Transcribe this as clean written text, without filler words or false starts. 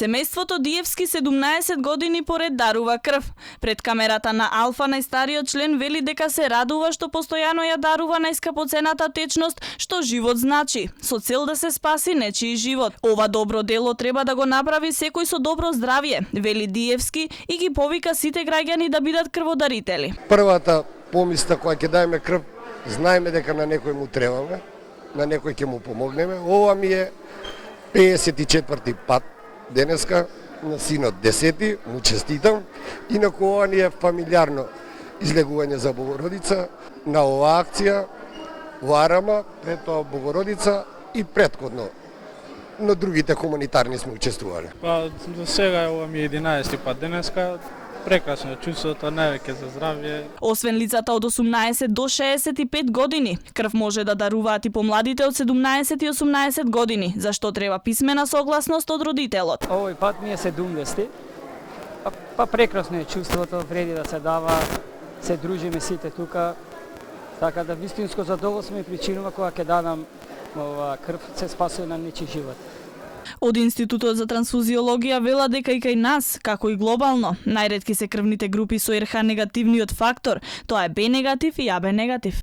Семејството Диевски 17 години поред дарува крв. Пред камерата на Алфа најстариот член вели дека се радува што постојано ја дарува најскапоцената течност што живот значи, со цел да се спаси нечии живот. Ова добро дело треба да го направи секој со добро здравје, вели Диевски и ги повика сите граѓани да бидат крводарители. Првата помисла кога ќе даеме крв, знаеме дека на некој му требаме, на некој ќе му помогнеме. Ова ми е 54-ти пат денеска, на синот 10-ти, му честитам. Инаку ова ни е фамилиарно излегување за Богородица на оваа акција во Арама, пред тоа Богородица и претходно на другите хуманитарни сме учествувале. Па до сега ова ми е 11-ти пат денеска. Прекрасно е чувството, највеќе за здравје. Освен лицата од 18 до 65 години, крв може да даруваат и помладите од 17 и 18 години, за што треба писмена согласност од родителот. Овој пат ми е 70. Па прекрасно е чувството, вреди да се дава, се дружиме сите тука. Така да вистинско задоволство ми причинува кога ќе дадам ова крв, се спасува на нечи живот. Од Институтот за трансфузиологија вела дека и кај нас, како и глобално, најретки се крвните групи со РХ негативниот фактор, тоа е Б негатив и АБ негатив.